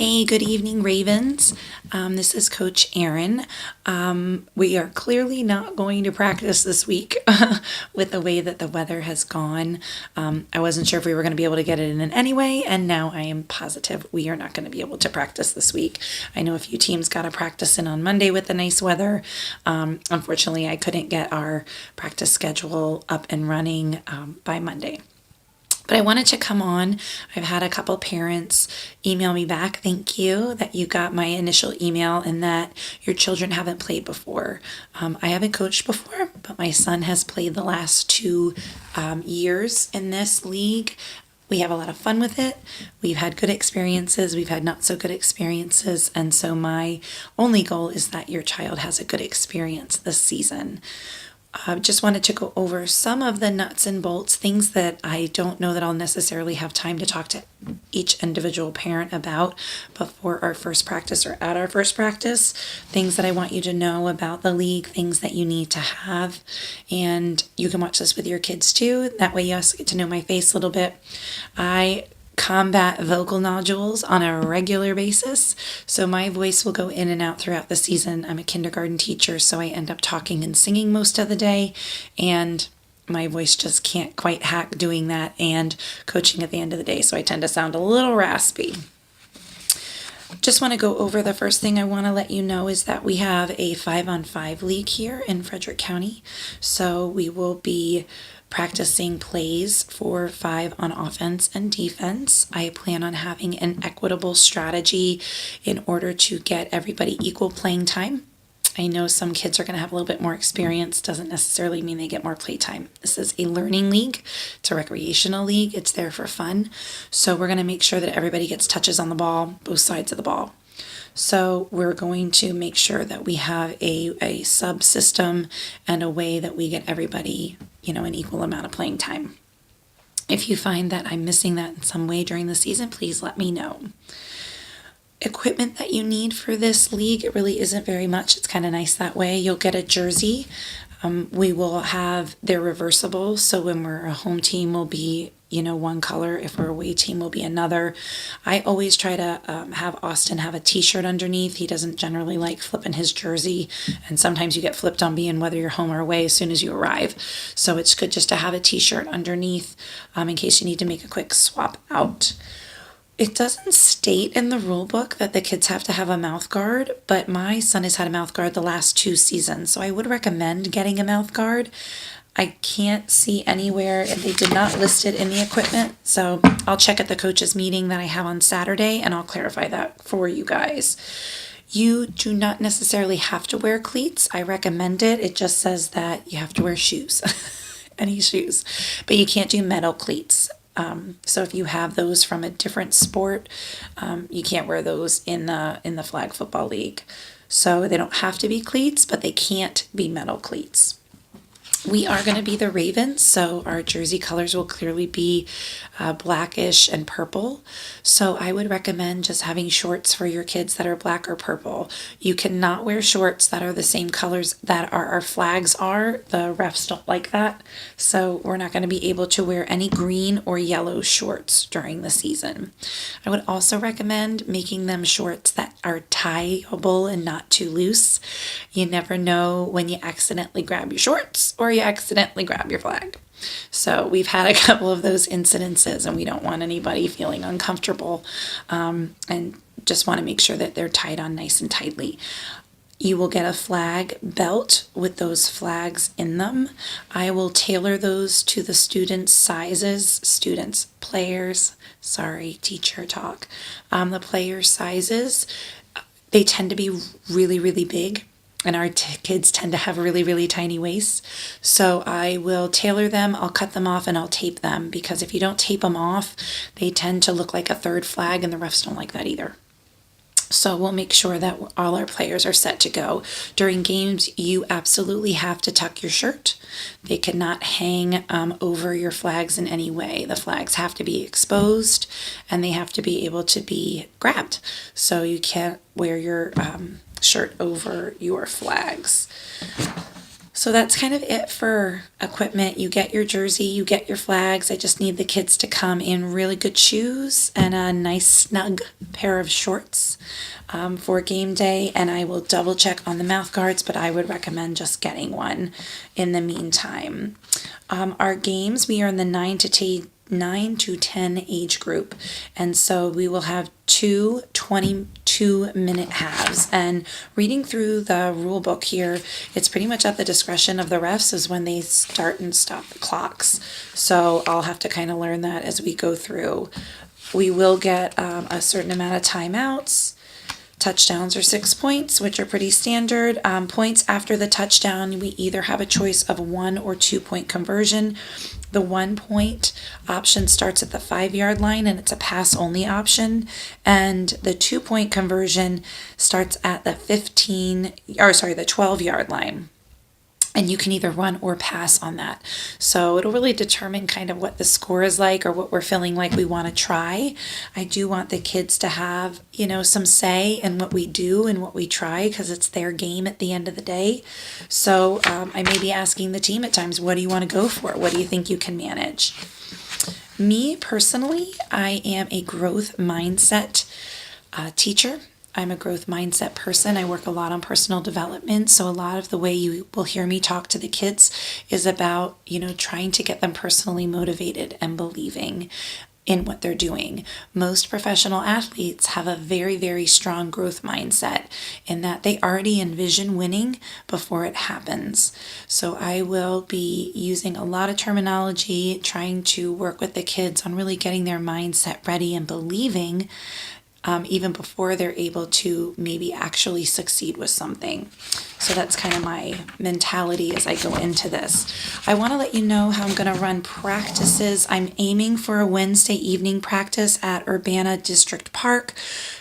Hey, good evening, Ravens. This is Coach Aaron. We are clearly not going to practice this week with the way that the weather has gone. I wasn't sure if we were going to be able to get it in anyway, and now I am positive we are not going to be able to practice this week. I know a few teams got to practice in on Monday with the nice weather. Unfortunately, I couldn't get our practice schedule up and running by Monday. But I wanted to come on. I've had a couple parents email me back. Thank you that you got my initial email and that your children haven't played before. I haven't coached before, but my son has played the last 2 years in this league. We have a lot of fun with it. We've had good experiences. We've had not so good experiences. And so my only goal is that your child has a good experience this season. Just wanted to go over some of the nuts and bolts, things that I don't know that I'll necessarily have time to talk to each individual parent about before our first practice or at our first practice, things that I want you to know about the league, things that you need to have. And you can watch this with your kids too. That way you also get to know my face a little bit. I combat vocal nodules on a regular basis, so my voice will go in and out throughout the season. I'm a kindergarten teacher, so I end up talking and singing most of the day, and my voice just can't quite hack doing that and coaching at the end of the day, so I tend to sound a little raspy. Just want to go over the first thing I want to let you know is that we have a 5-on-5 league here in Frederick County, so we will be practicing plays for 5 on offense and defense. I plan on having an equitable strategy in order to get everybody equal playing time. I know some kids are going to have a little bit more experience. Doesn't necessarily mean they get more play time. This is a learning league. It's a recreational league. It's there for fun. So we're going to make sure that everybody gets touches on the ball, both sides of the ball. So we're going to make sure that we have a subsystem and a way that we get everybody, an equal amount of playing time. If you find that I'm missing that in some way during the season, please let me know. Equipment that you need for this league, it really isn't very much. It's kind of nice that way. You'll get a jersey. We will have, they're reversible, so when we're a home team, we'll be one color. If we're a away team, will be another. I always try to have Austin have a t-shirt underneath. He doesn't generally like flipping his jersey, and sometimes you get flipped on being whether you're home or away as soon as you arrive. So it's good just to have a t-shirt underneath in case you need to make a quick swap out. It doesn't state in the rule book that the kids have to have a mouth guard, but my son has had a mouth guard the last 2 seasons, so I would recommend getting a mouth guard. I can't see anywhere, and they did not list it in the equipment, so I'll check at the coaches meeting that I have on Saturday, and I'll clarify that for you guys. You do not necessarily have to wear cleats. I recommend it. It just says that you have to wear shoes, any shoes, but you can't do metal cleats. So if you have those from a different sport, you can't wear those in the flag football league. So they don't have to be cleats, but they can't be metal cleats. We are going to be the Ravens, so our jersey colors will clearly be blackish and purple. So I would recommend just having shorts for your kids that are black or purple. You cannot wear shorts that are the same colors that our flags are. The refs don't like that. So we're not going to be able to wear any green or yellow shorts during the season. I would also recommend making them shorts that are tieable and not too loose. You never know when you accidentally grab your shorts or you accidentally grab your flag. So we've had a couple of those incidences, and we don't want anybody feeling uncomfortable, and just want to make sure that they're tied on nice and tightly. You will get a flag belt with those flags in them. I will tailor those to the teacher talk. The player sizes, they tend to be really, really big. And our kids tend to have really, really tiny waists. So I will tailor them, I'll cut them off, and I'll tape them, because if you don't tape them off, they tend to look like a third flag, and the refs don't like that either. So we'll make sure that all our players are set to go. During games, you absolutely have to tuck your shirt. They cannot hang over your flags in any way. The flags have to be exposed, and they have to be able to be grabbed. So you can't wear your shirt over your flags. So that's kind of it for equipment. You get your jersey, you get your flags. I just need the kids to come in really good shoes and a nice snug pair of shorts for game day. And I will double check on the mouth guards, but I would recommend just getting one in the meantime. Our games, we are in the 9 to 10 age group. And so we will have two 22-minute halves. And reading through the rule book here, it's pretty much at the discretion of the refs is when they start and stop the clocks. So I'll have to kind of learn that as we go through. We will get a certain amount of timeouts. Touchdowns are 6 points, which are pretty standard. Points after the touchdown, we either have a choice of 1 or 2 point conversion. The 1 point option starts at the 5-yard line and it's a pass only option. And the 2 point conversion starts at the 12-yard line. And you can either run or pass on that. So it'll really determine kind of what the score is like or what we're feeling like we want to try. I do want the kids to have, some say in what we do and what we try because it's their game at the end of the day. So I may be asking the team at times, what do you want to go for? What do you think you can manage? Me personally, I am a growth mindset teacher. I'm a growth mindset person. I work a lot on personal development. So a lot of the way you will hear me talk to the kids is about, trying to get them personally motivated and believing in what they're doing. Most professional athletes have a very, very strong growth mindset in that they already envision winning before it happens. So I will be using a lot of terminology, trying to work with the kids on really getting their mindset ready and believing even before they're able to maybe actually succeed with something. So that's kind of my mentality as I go into this. I want to let you know how I'm going to run practices. I'm aiming for a Wednesday evening practice at Urbana District Park,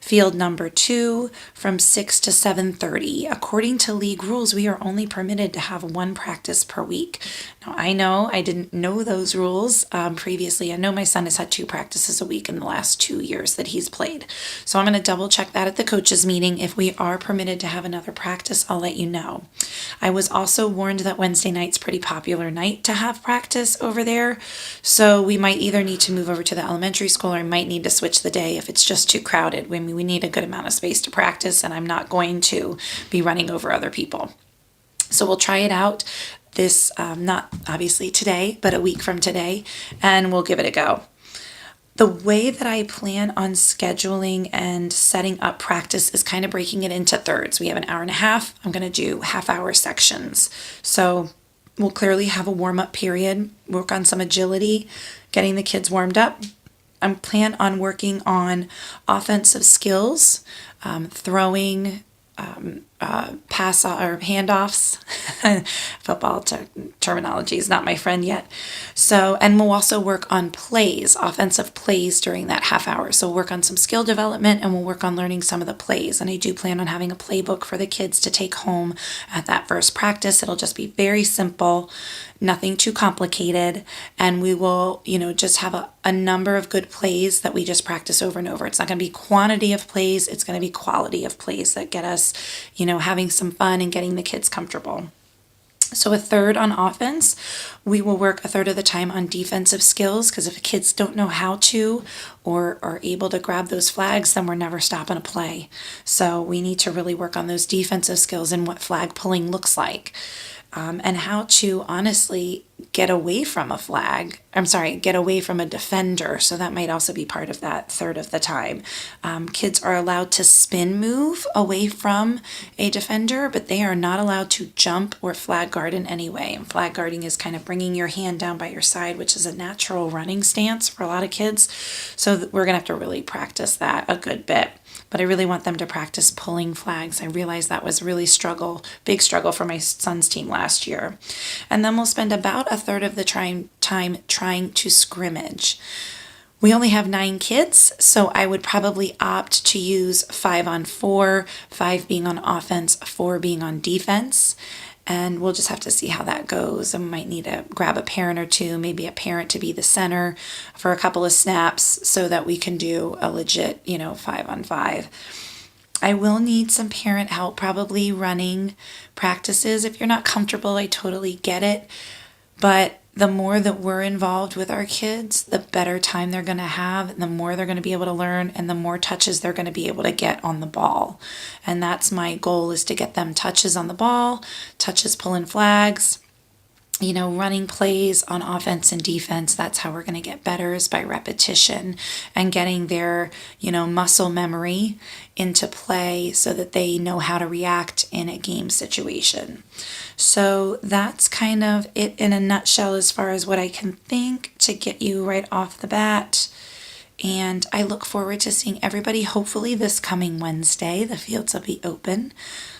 field number 2, from 6 to 7:30. According to league rules, we are only permitted to have one practice per week. Now, I know I didn't know those rules previously. I know my son has had 2 practices a week in the last 2 years that he's played. So I'm going to double check that at the coaches meeting. If we are permitted to have another practice, I'll let you know. I was also warned that Wednesday night's a pretty popular night to have practice over there. So we might either need to move over to the elementary school or I might need to switch the day if it's just too crowded. We need a good amount of space to practice and I'm not going to be running over other people. So we'll try it out this, not obviously today, but a week from today, and we'll give it a go. The way that I plan on scheduling and setting up practice is kind of breaking it into thirds. We have an hour and a half. I'm going to do half-hour sections. So we'll clearly have a warm-up period, work on some agility, getting the kids warmed up. I plan on working on offensive skills, throwing, pass or handoffs. Football terminology is not my friend yet. So, and we'll also work on plays, offensive plays during that half hour. So we'll work on some skill development and we'll work on learning some of the plays. And I do plan on having a playbook for the kids to take home at that first practice. It'll just be very simple, nothing too complicated. And we will, just have a number of good plays that we just practice over and over. It's not going to be quantity of plays. It's going to be quality of plays that get us, having some fun and getting the kids comfortable. So a third on offense, we will work a third of the time on defensive skills because if the kids don't know how to or are able to grab those flags, then we're never stopping a play. So we need to really work on those defensive skills and what flag pulling looks like. And how to honestly get away from a flag. Get away from a defender. So that might also be part of that third of the time. Kids are allowed to spin move away from a defender, but they are not allowed to jump or flag guard in any way. And flag guarding is kind of bringing your hand down by your side, which is a natural running stance for a lot of kids. So we're going to have to really practice that a good bit. But I really want them to practice pulling flags. I realized that was really big struggle for my son's team last year. And then we'll spend about a third of the time trying to scrimmage. We only have 9 kids, so I would probably opt to use 5-on-4, 5 being on offense, 4 being on defense. And we'll just have to see how that goes. I might need to grab a parent or two, maybe a parent to be the center for a couple of snaps so that we can do a legit, 5-on-5. I will need some parent help, probably running practices. If you're not comfortable, I totally get it. But the more that we're involved with our kids, the better time they're going to have, and the more they're going to be able to learn, and the more touches they're going to be able to get on the ball. And that's my goal, is to get them touches on the ball, touches pulling flags, running plays on offense and defense. That's how we're going to get better, is by repetition and getting their, muscle memory into play so that they know how to react in a game situation. So that's kind of it in a nutshell as far as what I can think to get you right off the bat. And I look forward to seeing everybody hopefully this coming Wednesday. The fields will be open.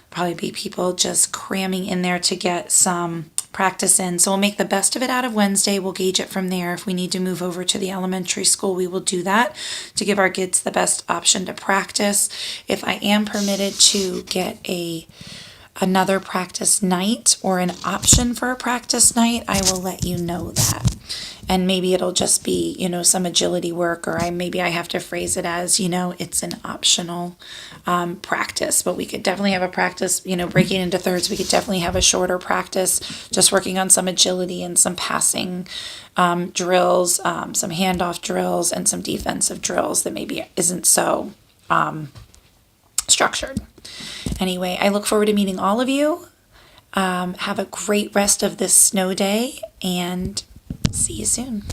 Probably be people just cramming in there to get some practice in. So we'll make the best of it out of Wednesday. We'll gauge it from there. If we need to move over to the elementary school, we will do that to give our kids the best option to practice. If I am permitted to get another practice night or an option for a practice night, I will let you know that. And maybe it'll just be, some agility work, or maybe I have to phrase it as, it's an optional practice. But we could definitely have a practice, breaking into thirds. We could definitely have a shorter practice, just working on some agility and some passing drills, some handoff drills, and some defensive drills that maybe isn't so structured. Anyway, I look forward to meeting all of you. Have a great rest of this snow day, and see you soon.